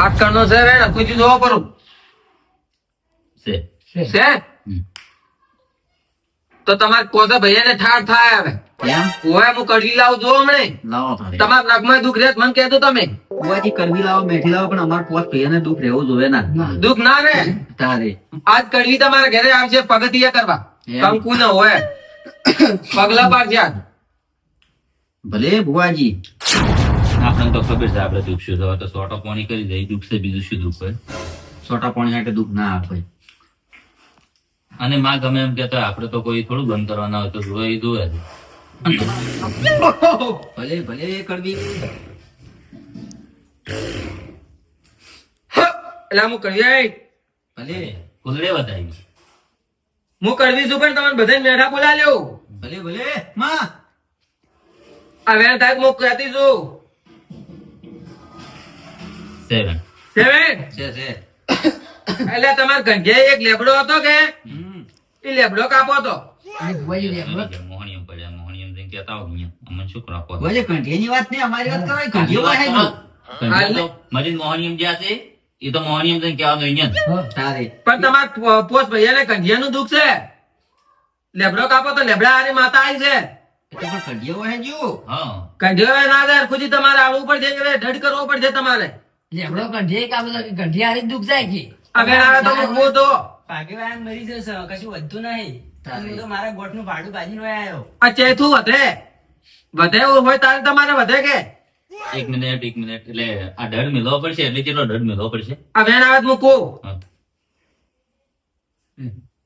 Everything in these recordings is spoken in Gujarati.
આઠ કણનો છે રે નખુજી જોવો કરું છે છે તો તમારે કોઝા ભૈયાને ઠાર થાય હવે કેમ ઓય હું કડવી લાવું જો હમણે લાવો તારે તમારા નખમાં દુખ રેત મને કહેતો તમે બુવાજી કરવી લાવો મેઠી લાવો પણ અમાર પોત ભાઈને દુઃખ રહેવું જોઈએ ના દુખ ના રે તારે આજ કડવી તમારા ઘરે આવશે પગથિયા કરવા એમ? કંકુ ન હોય પગલા પાડશે આજ ભલે બુવાજી આપણને તો ખબર છે આપણે દુઃખ શું થવા તો સોટો પાણી કરી દે દુઃખ છે બીજું શું દુઃખ હોય છોટા પાણી માટે દુઃખ ના આપે અને માં ગમે એમ કહેતો હોય, આપણે તો કોઈ થોડું બંધ કરવાના હોય તો જોવે એ જોવે છે. ભલે ભલે કરવી એટલે હું કડવી આઈ. ભલે કુદડે વધારી હું કડવી છું પણ તમને બધાને મેઠા બોલા લ્યો ભલે ભલે માં આ વેણ થાય હું કહેતી છું 7 સેવેન છે છે એટલે તમારે ગંઢે એક લેબડો હતો કે એ લેબડો કાપો હતો મોહણીયમ પડ્યા મોહણીયમ જઈને કહેતા હોય અહીંયા અમને શું કરો આપો બુવાજી કંઠીની વાત નહીં અમારી વાત કરાય કંઠીઓ વાહે નહીં. મરીન મોહણીયમ જ્યાં છે એ તો મોહણીયમ જઈને કહેવાનું અહીંયા જ. તારે પણ તમારા પોસ ભૈયાને કંઢિયાનું દુઃખ છે લેબડો કાપો તો લેબડા હારી માતા આવી છે એ તો પણ કંઠીઓ વાહે જો હા કંઢિયો ના થાય ખુદી તમારે આવવું પડશે કે ઢડ કરવો પડશે તમારે લેબડો કંઠી કામ કંઠી હારી દુઃખ જાય કે હવે આવે તો મૂકવો તો ભાગ્યવાન મરી જશે કશું વધતું નહીં હું તો મારા ગોઠનું ભાડું બાજી નો આવ્યો આ ચેથું વધે વધે એવું હોય તારે તમારે વધે કે એક મિનિટ એટલે આ દડ મેળવવો પડશે એટલે કેટલો દડ મેળવવો પડશે આ વેણ આવે તો મૂકવું હા,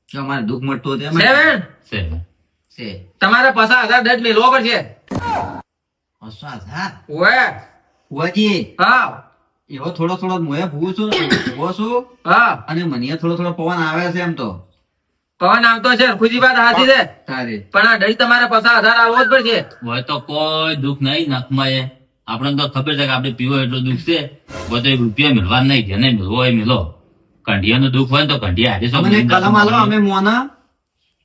જો અમારે દુઃખ મળતું હતું છે એમ વેણ છે. છે તમારે 50,000 દંડ મેળવો પડશે અશ્વાસ હા ઓએ બુવાજી હા એવો થોડો થોડો મોએ ભૂ છું ઉભો છું હા અને મને થોડો થોડો પવન આવે છે એમ તો પવન આવતો છે ખુજી વાત હાથી છે તારે પણ આ દંડ તમારે 50,000 આવવો જ પડશે હોય તો કોઈ દુઃખ નહીં નખમાં એ આપણને તો ખબર છે કે આપણે પીવો એટલું દુઃખ છે બધો રૂપિયા મેળવા નહીં જેને મેળવો હોય મેળો કંઢિયાનું દુઃખ હોય ને તો કંઢિયા આજે સૌ મને કલમ આલો અમે મોના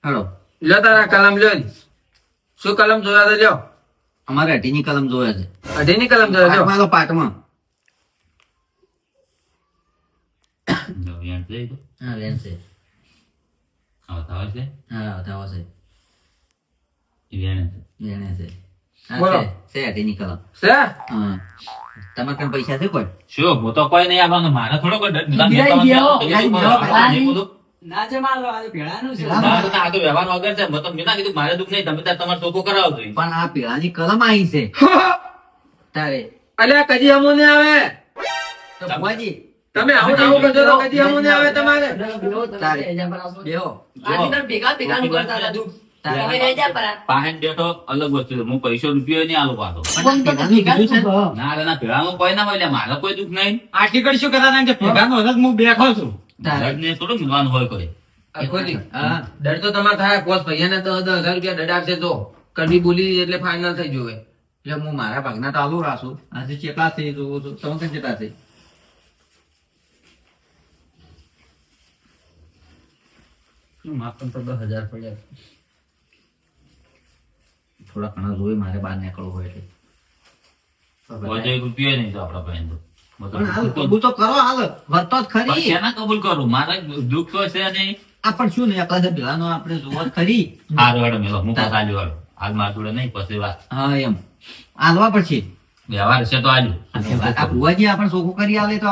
હેડો લ્યો તારા કલમ લ્યો ને. શું કલમ જોયા છે લ્યો અમારે અઢીની કલમ જોવે છે અઢીની કલમ જોયા લ્યો પાટમાં તો પાટમાં જો અહીંયા જઈ તો. હા વેન છે આવતા હોય છે હા થાવો છે એ વેણે છે. વેણે છે હા, બોલો. છે અઢીની કલમ છે હા તમારે કઈ પૈસા છે કોઈ શું હું તો કોઈ નહીં આવવાનું મારે થોડો કોઈ ડર ગિરાઈ મેળવવાનો ગયો. તો કીધું ગિરાઈ મારે ગયો. આ બધું. ના છે મારો આ ભેળાનું છે ભેળાનું? ના, ના, આ તો વ્યવહાર વગર છે મેં તો મેં ના કીધું મારે દુઃખ નહીં તમે તાર તમારે ચોખ્ખો કરાવો જોઈએ પણ આ પેલાની કલમ આવી છે તારે અલ્યા કદી હમું નહીં આવે તો બુવાજી તમે આવું ને આવું કરજો તો કદી હમું નહીં આવે તમારે તારે બેહો ભેગા ભેગાનું કરતા હતા દુઃખ તારે તમે રહી જા પરા. પાહેન બેઠો અલગ વસ્તુ છે હું પૈસો રૂપિયો નહીં આલું પાછો પણ આ પેલાનું કીધું છે ને? ના રે ના પેલાનું કોઈ ના હોય એટલે મારે કોઈ દુઃખ નહીં આટલી કડી શું કરતા કે ભેગાનો હરખ હું બેઠો છું તારે દર્દ ને થોડું મિલવાનું હોય કોઈ ખોટી હા દર તો તમારે થાય પોસ ભૈયાને તો 10,000 રૂપિયા દડ આપશે તો કડી બોલી એટલે ફાઇનલ થઈ જોવે એટલે હું મારા ભાગના તો આલુ રાખું આજે ચેટલા છે જોવું છું તમે કઈ ચેટલા છે માપન તો 10,000 પડ્યા થોડા ઘણા જોઈ મારે બહાર નીકળવું હોય એટલે કોઈ એક રૂપિયો નહીં તો આપડા પાસે તો. પણ હાલ કબૂલ તો કરો હાલ વર્તો જ પણ ખરી શેના કબૂલ કરું મારે દુઃખ તો છે નહીં આ પણ શું નહીં આપણા પેલાનો આપણે જોવા જ ખરી હારું હેડો મેલો હું પાછા આલ્યો હેડો. હાલ મારા જોડે નહીં પછી વાત હા એમ આલવા પડશે વ્યવહાર છે તો આલ્યો આ ભુવાજી આપણે ચોખ્ખું કરી આલે તો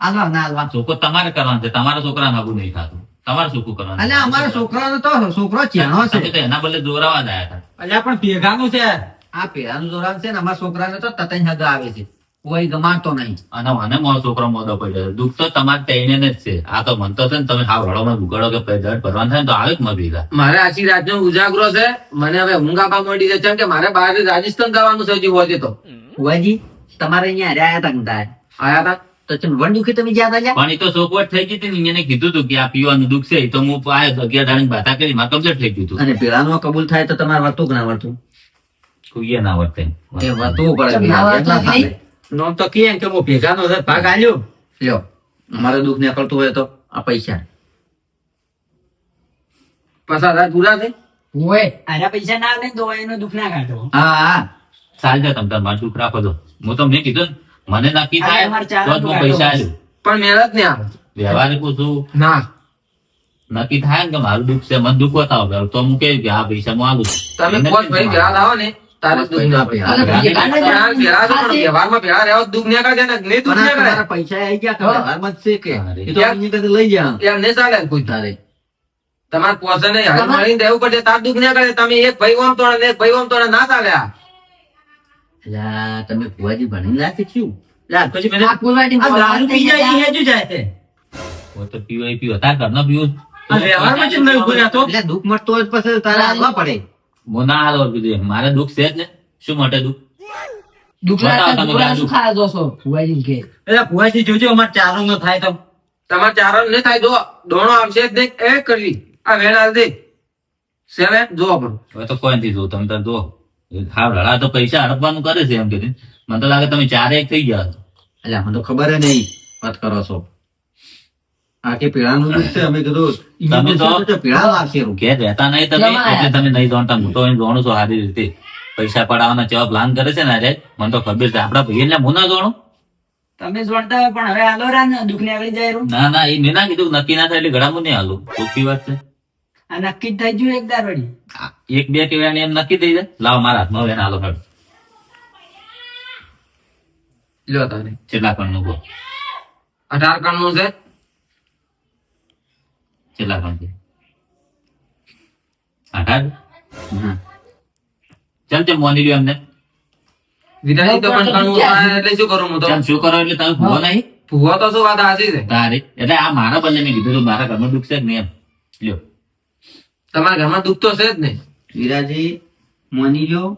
આલવા ના આલવા ચોખ્ખો તમારે કરવાનું છે તમારા છોકરાને આવું નહીં થતું તમારે ચોખ્ખું કરવાનું એટલે અમારા છોકરાનો તો છોકરો ચેણો તમે છે તો એના બદલે જોરાવા જ આયા હતા અલ્યા પણ ભેગાનું છે આ પેલાનું જોરાન છે ને અમારા છોકરાને તો તતઈ હદ આવે છે કોઈ ગમાડતો નહીં અને મને મારો છોકરો મોદો પડ્યો છે. દુઃખ તો તમારે તઈને જ છે આ તો મનતો છે ને તમે હાવ હળોમાં ઉગાડો કે દર્દ ભરવાનું થાય ને તો આવે જ માં ભેગા મારે આખી રાતનો ઉજાગરો છે મને હવે ઊંઘ આપવા માંડી છે કેમ કે મારે બહાર રાજસ્થાન જવાનું છે હજી હોજે તો ભુવાજી તમારે અહીંયા રહ્યા હતા ને તારે આયા હતા તો ચમ વન દુખી તમે જ્યાં હતા પણ એ તો ચોખવટ થઈ ગઈ હતી ને એને કીધું હતું કે આ પીવાનું દુઃખ છે એ તો હું આયો 11 દાડાની બાતા કરી મારે કમ્પ્લીટ થઈ ગયું હતું અને પેલાનું કબૂલ થાય તો તમારે વર્તું કે ના વર્તું કોઈ ના વર્તે એ વર્તું પડે ચમ ના પેલા, વર્તું એટલા નહીં? સામે. નોમ તો કેમ કે હું ભેગાનો છે ભાગ આલ્યો લ્યો અમારે દુઃખ નીકળતું હોય તો આ પૈસા 50,000 પૂરા થઈ ઓય આના પૈસા ના આવે ને તો એનો દુઃખ ના કાઢો હા હા ચાલજો તમે તાર મારું દુઃખ રાખો તો હું તમને કીધું ને મને નક્કી થાય અમારે ચાર તો જ હું પૈસા આલ્યું. પણ મેળ જ નહીં આવે. વ્યવહારે પૂછું ના નક્કી થાય ને કે મારું દુઃખ છે, મને દુઃખ બતાવો તો હું કહ્યું કે આ પૈસા હું આલું છું. તમે એને કોચ ભાઈ કેમ ભેળા લાવો ને તારે જ દુઃખ ના પડે. અરે ભાઈ, પણ આ ભેળા તો પણ વ્યવહારમાં ભેળા રહેવા જ દુઃખ નીકળે છે ને, નહીં દુઃખ પણ આ નીકળે. તમારા પૈસા આવી ગયા કે વ્યવહારમાં જ છે કે અરે. એ તો અહીંની કદી લઈ જા એમ નહીં ચાલે કોઈ તારે તમારે પોસે નહીં હાલ મળીને રહેવું પડશે તાર દુઃખ નીકળે. તમે એક ભાઈ ઓમ તોડે ને એક ભાઈ ઓમ તોડે ના ચાલે આ. અલા, તમે ભુવાજી ભણીને ના શીખ્યું યાર, પછી મને આ દારૂ પી જાય એ હેજુ જાય છે. હું તો પીવો એ પીવો. તાર ઘરનો પીવું. આ વ્યવહારમાં કેમ નહીં ઉભો રહેતો? એટલે દુઃખ મળતો હોય તો પછી તારે હાલવા પડે હું ના હાલો કીધું. મારે દુઃખ છે જ ને. શું માટે દુઃખ? દુખલા બતાવો તમે દુખલા ગાડું. શું ખાયા જોશો ભુવાજી કે એટલે ભુવાજી જોજો અમારે ચારો ન થાય તો તમારે ચારણ નહીં થાય જો દોણો આવશે જ નહીં એ કરવી આ વેણ હાલ દે સેવે જોવા પડે. હવે તો કોઈ નથી જોવું. તમે તાર જો હા લડા તો પૈસા હડપવાનું કરે છે એમ કીધું. મને તો લાગે તમે ચારે એક થઈ ગયા છો. એટલે મને તો ખબર જ નહીં વાત કરો છો આ કે પીળાનું દુઃખ છે અમે કીધું તમે તો- પીળા લાગશે એવું. ઘેર રહેતા નહીં તમે જમાયા. એટલે તમે નહીં જાણતા. હું તો એને જાણું છું સારી રીતે. પૈસા પડાવવાના કેવા પ્લાન કરે છે ને આજે મને તો ખબર છે. આપડા ભાઈ એટલે હું ના જાણું. તમે જોડતા હોય પણ હવે હાલો રા ને દુઃખ નીકળી જાય રૂ. ના ના એ મેં ના કીધું નક્કી ના થાય એટલે ઘડામાં નહીં હાલું. ચોખ્ખી વાત છે. આ નક્કી જ થઈ ગયું એક દાર વળી. આ એક બે કેળાની એમ નક્કી થઈ જાય. લાવો મારા હાથમાં વેણ હાલો હેડ. લ્યો તારે કેટલા કણનું કહો. 18 કણનું છે. કેટલા કણ છે? 18? ચાલ તે મોની લ્યો એમને. વિધાની તો પણ કણવું થાય એટલે શું કરું હું તો ચાલ શું કરો એટલે તમે ભૂવો નહીં. ભૂવો તો શું વાત હાચી છે. તારી એટલે આ મારા બદલે મેં કીધું તું મારા ઘરમાં દુઃખ છે કે નહીં એમ. લ્યો તમારા ઘરમાં દુઃખ તો છે જ નહીં. વીરાજી માની લ્યો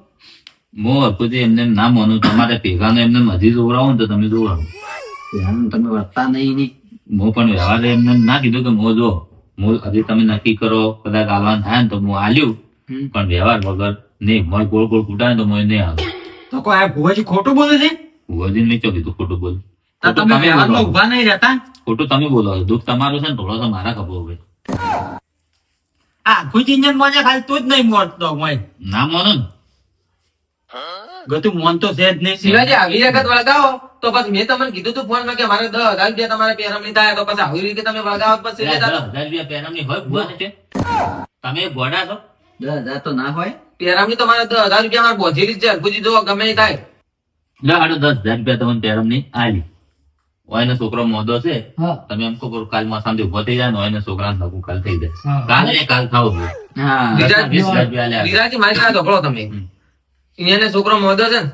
હું હરખુથી એમને ના માનું. તમારે ભેગાનો એમને મજી જોવડાવો ને તો તમે જોવડાવો. ધ્યાન તમે વર્તા નહીં ની હું પણ વ્યવહારે એમને ના કીધું કે હું જો હું હજી તમે નક્કી કરો કદાચ આલવાનું થાય ને તો હું આલ્યું. પણ વ્યવહાર વગર નહીં. મોય ગોળ ગોળ ફૂટાય ને તો મોય નહીં આલું. તો કોઈ આ ભુવાજી ખોટું બોલે છે ભુવાજી નહીં ચો કીધું ખોટું બોલ. તો ખોટું તમે તમે વ્યવહારમાં બોલો. ઉભા નહીં રહેતા ખોટું તમે બોલો છો. દુઃખ તમારું છે ને થોડો તો મારા ખબર હોય. આ ખુદ ઇન્જન મોને ખાલી તું જ નહીં મોનતો હોય ના માનો ને ગતું મોનતો છે જ નહીં શિવાજી આવી વખત વળગાવો તો પછી મેં તમને કીધું તું ફોન માં કે મારે 10,000 રૂપિયા તમારે પેરમણી થાય તો પછી આવી રીતે તમે વળગાવો તો પછી લેતા તો. 10,000 રૂપિયા પેરામણી હોય ભુવાને છે? તમે ગોડા છો? 10,000 તો ના હોય પેરમણી તો મારે 10,000 રૂપિયા મારે બોધેલી જ છે. હરખુજી જો ગમે એ થાય. લે હાડો 10,000 રૂપિયા તમને પેરામણી આલી. ઓયનો છોકરો મોદો છે. હા. તમે એમ કહો કે કાલ માં સાંજે ઉભો થઈ જાય ને ઓયનો છોકરાને લગુ કાલ થઈ જાય. હા. કાલ ને કાલ થાવ જોઈએ. હા 20,000 રૂપિયા આલ્યા. વિરાજી મારી સાથે ઢોકળો તમે. એને છોકરો મોદો છે ને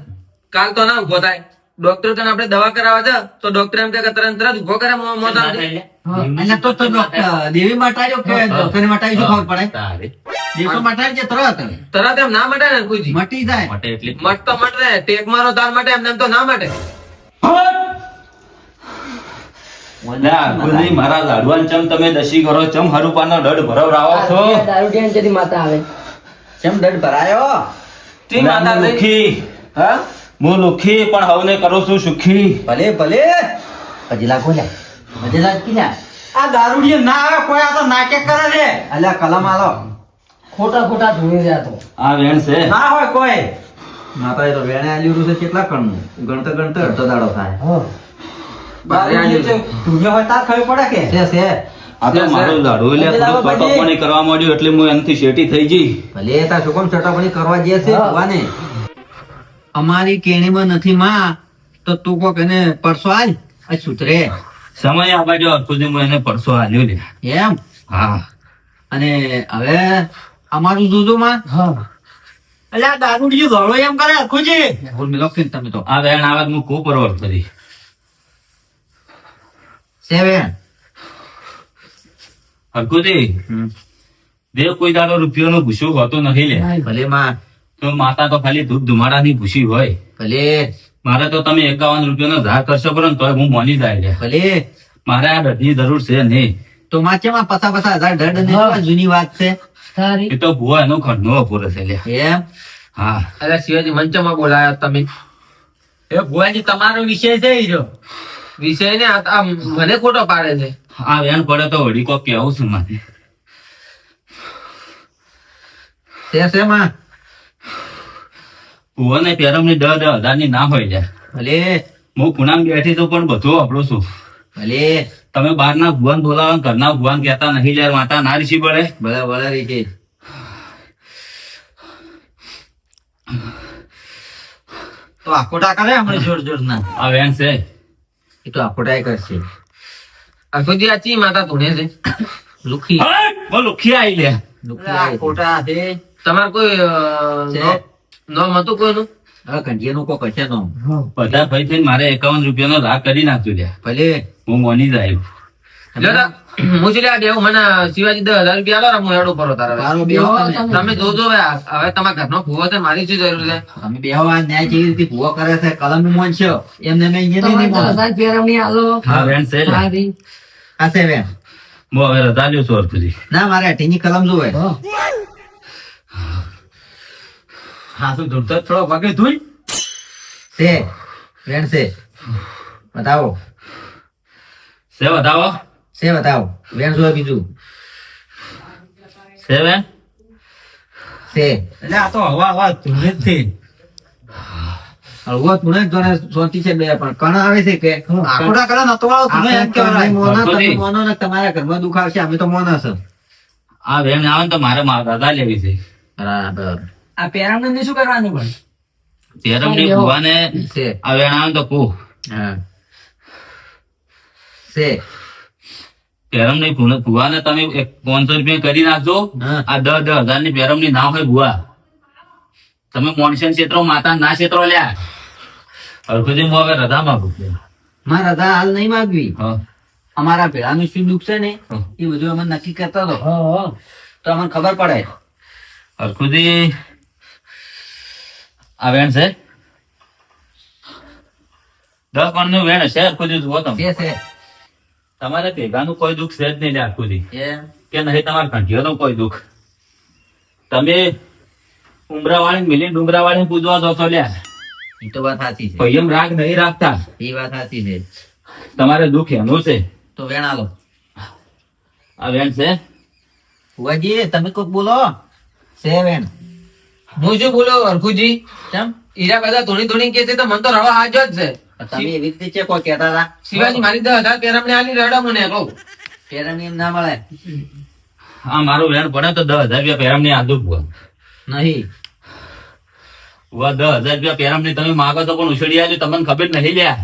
કાલ તો ના ઉભો થાય. ડોક્ટર કને આપણે દવા કરાવવા જા તો ડોક્ટર એમ કે તરત ઉભો કરે મોદા. એટલે તો ડોક્ટર દેવી માટે આવ્યો કે ડોક્ટરની માટે આવી શું ખબર પડે તારે દેશો માટે આવી છે તરત તરત એમ ના મટે ને હરખુજી. મટી જાય માટે એટલે મટ તો મટે ટેક મારો તાર માટે એમને એમ તો ના મટે. મારા લાડવાન ચમ તમે દસી કરો ચમ હરુપાનો દડ ભરવરાવો છો દારૂ ટેન જતી માતા આવે. કેમ દંડ ભરાયો તી હું માતા થઈ. લુખી હા હું લુખી પણ હવને કરું છું સુખી ભલે ભલે હજી લાગો લે હજી લાગ કિલા આ દારૂડિયો ના આવે કોઈ આ તો નાટક કરે છે અલ્યા કલમ આલો ખોટા ખોટા ધોઈ રહ્યા તો. આ વેણ છે ના હોય કોઈ માતા એ તો વેણે આલ્યું છે કેટલા કણનું ગણતર ગણતર અડધો દાડો થાય દારૂડિયો ધૂળ્યો હોય તાર ખબર પડે કે છે આ તો મારું લાડુ એટલે થોડું સોટોપણી કરવા માંડ્યું એટલે હું એનાથી શેટી થઈ ગઈ ભલે તાર શું કામ ચટાપણી કરવા જે છે હા. ભગવાને અમારી કેણીમાં નથી માં તો તું કોક એને પરસો આલ આ સુધરે સમય આ બાજુ હરખુજી હું એને પરસો આલ્યો લે. એમ હા અને હવે અમારું દૂધું માં એટલે આ દારૂડિયો ધોળો એમ કરે ખુજી ભૂલ મિલો કે તમે તો આ વેણ આવે હું ખૂબ પરવર કરી. સેવેન હરખુજી દેવ કોઈ દાડો રૂપિયાનો ભૂસો હોતો નથી લે. ભલે માં તો માતા તો ખાલી ધૂપ ધુમાડાની ભૂસી હોય. ભલે મારે તો તમે 51 રૂપિયાનો ધાર કરશો પર તોય હું મોની જાય લે. ભલે મારે આ બધી જરૂર છે નહીં. તો માચેમાં પચાસ હજાર દંડ ને હા. શું જૂની વાત છે તારી એ તો ભૂવા એનો ઘરનો અપૂરો છે લે. એમ હા અરે શિવાજી મંચમાં બોલાયા તમે એ ભુવાજી તમારો વિષય છે ઈ જો વિષય ને આ મને ખોટો પાડે છે. આ વેણ પડે તો વળી કોક કેવું છું મારે. છે માં ભૂવાને પેરમની 10,000 ની ના હોય લે. ભલે હું ખૂણામાં બેઠી છું પણ બધું આપણું છું. ભલે તમે બહારના ભુવન બોલાવો ને ઘરના ભુવન કહેતા નહીં યાર, માતા ના રીસી પડે. બરાબર રીતે તો આખોટા કરે હમણાં જોર જોર ના. આ વેણ છે. એ તો આખોટાય કરશે. આખુજી આ ચી માતા ધૂણે છે લુખી બો લુખી આઈ લે. લુખી આવી. આખોટા છે. તમારે કોઈ છે? નામ હતું કોઈનું? હવે કંઠિયાનું કોક હશે નો. બધા ભાઈ થઈને મારે 51 રૂપિયાનો રાગ કરી નાખ્યો લ્યા. ભલે હું મોની જાય. લ્યો તા, હું શું લ્યા દેવું મને શિવાજી 10,000 રૂપિયા આલો, હું હેડો પરો તારા તારો હવે. બેહો તમે. તમે જોજો હવે હવે તમારા ઘરનો ભૂવો છે, મારી શું જરૂર છે? અમે બેહો આ ન્યાય જેવી રીતે ભૂવો કરે છે કલમ મોન છે એમને મેં અહીંયા નહીં મોન. હા વેણ છે લ્યા. આ છે બેન. હું હવે રજા લ્યો છું અર્થુજી. ના મારે અઢીની કલમ જોવે. હા શું ધૂળતો થોડો પગે ધૂળ. છે બેન છે. બતાવો છે બતાવો. છે બતાવો બેન જોવે બીજું છે વેણ. છે એટલે આ તો હવા ધૂળ જ છે. હળવો તું જ જોને શાંતિ છે બે પણ કણ આવે છે કે આખોટા કરે ને તો વાળો ધૂળ એમ કહેવાય. તમે મોનો ને તમારા ઘરમાં દુઃખ આવશે અમે તો મોના છે. આ વેણ આવે ને તો મારે રજા લેવી છે. બરાબર આ પેરામણ શું કરવાનું પણ? પેરમની ભુવાને છે. આ વેણ આવે ને તો કહું. હા છે. પેરમની ભુવાને તમે 500 રૂપિયા કરી નાખજો. હા. આ 10,000 ની પેરમની ના હોય ભુવા. તમે મોનસન ક્ષેત્રો માતા ના ક્ષેત્રો લ્યા. હરખુજી હું હવે રજા માંગુ. મારે રજા હાલ નહીં માંગવી. હા. અમારા ભેળાનું શું દુઃખ છે ને એ બધું અમે નક્કી કરતા હતો તો અમને ખબર પડે. હરખુજી આ વેણ છે 10 કોણ નું વેણ છે. હરખુજી જુઓ તમે, છે છે તમારે ભેગાનું કોઈ દુઃખ છે જ નહીં લ્યા હરખુજી. એમ. કે નહીં તમારા કંઠીઓનું કોઈ દુઃખ. તમે ઉમરાવાળી મિલી ડુંગરાવાળી પૂજવા દો છો લ્યા. એ તો વાત સાચી છે. ભાઈ એમ રાગ નહીં રાખતા. એ વાત સાચી છે. તમારે દુઃખ એનું છે. તો વેણા લો. આ વેણ છે. ફુવાજી તમે કોક બોલો. છે વેણ. હું શું બોલો હરખુજી? કેમ ઈરા બધા ધોણી ધોણી કે છે તો મને તો રવા હાજો જ છે. તમે એવી રીતે છે કોઈ કહેતા હતા શિવાજી મારી 10,000 પેરામણી આલી રડો મને કહું. પેરાની એમ ના મળે આ મારું વેણ પડે તો 10,000 રૂપિયા પેરામની આદુ ભુવા. નહીં. 10,000 રૂપિયા પેરામની તમે માગો તો પણ ઉછળી આલ્યું, તમને ખબર નહીં લ્યા.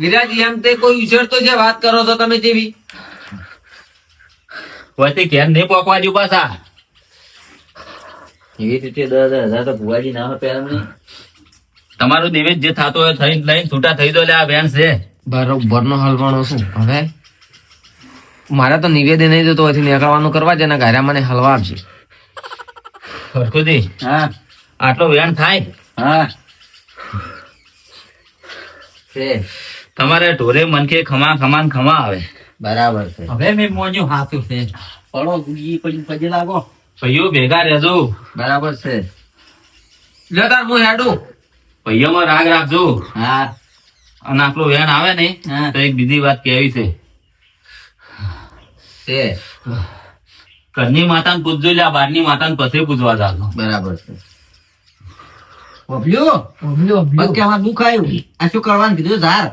વિરાજી એમ તે કોઈ ઉછેરતો જે વાત કરો છો તમે જેવી. વચ્ચે ઘેર નહીં પોકવા દઉં પાછા. એવી રીતે 10,000 તો ફુવાજી ના હોય પેરાની. તમારું નિવેદ જે થતો હોય થઈ લઈને છૂટા થઈ દો લે. આ વેણ છે. બરોબર નો હલવાનો શું હવે મારે તો નિવેદન નહીં જતો હોય નીકળવાનું કરવા છે ને ઘરે મને હલવા આપશે. હરખુજી હા આટલો વેણ થાય. હા છે. તમારે ઢોરે મનકે ખમા ખમા ને ખમા આવે. બરાબર છે. હવે મેં મોન્યું હાથું છે. પડો ગુજી પડી પગે લાગો. ભાઈઓ ભેગા રહેજો. બરાબર છે. લ્યો તાર હું હેડું. ભાઈઓમાં રાગ રાખજો. હા અને આટલું વેણ આવે ને હા. તો એક બીજી વાત કહેવી છે. છે. ઘરની માતાને પૂછજો લે, આ બહારની માતાને પછી પૂછવા જાજો. બરાબર છે. ઓભલ્યો બસ કે આમાં દુઃખ આવ્યું આ શું કરવાનું કીધું ધાર.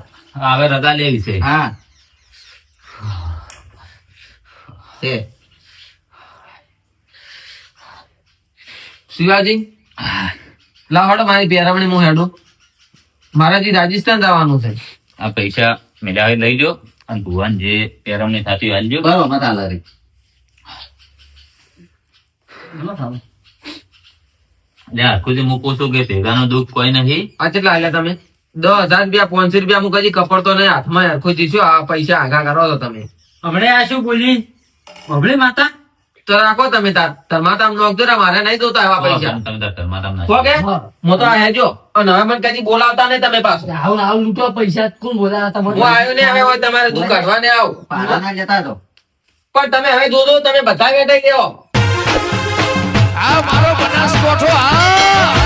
હવે રજા લેવી છે. હા છે. શિવાજી લાવડો મારી પેરામણી હું હેડું. મારે હજી રાજસ્થાન જવાનું છે. આ પૈસા મેળાવી લઈ લો અને ભુવન જે પેરમની થતી હાલજો. બરો મત હાલરી. લે હરખુજી હું પૂછું કે ભેગાનું દુઃખ કોઈ નથી. આ કેટલા આલ્યા તમે? 10,000 રૂપિયા 500 રૂપિયા હું કદી કપડતો નહીં હાથમાં હરખુજી છું. આ પૈસા આગા કરો છો તમે હમણાં આ શું બોલી હમણે માતા તો રાખો તમે તાર માતા નોખજો ને મારે નહીં જોતા એવા પૈસા. તમે તાર ઘરમાં તમને ઓકે હું તો હેજો અને હવે મને કદી બોલાવતા નહીં તમે પાછું. હું આવ્યો ને હવે હોય તમારે દુઃખ કાઢવા ને આવ પાડા ના જતા તો પણ તમે હવે જોજો તમે બધા વેઠાઈ ગયો. આ મારો બનાસકોઠો આ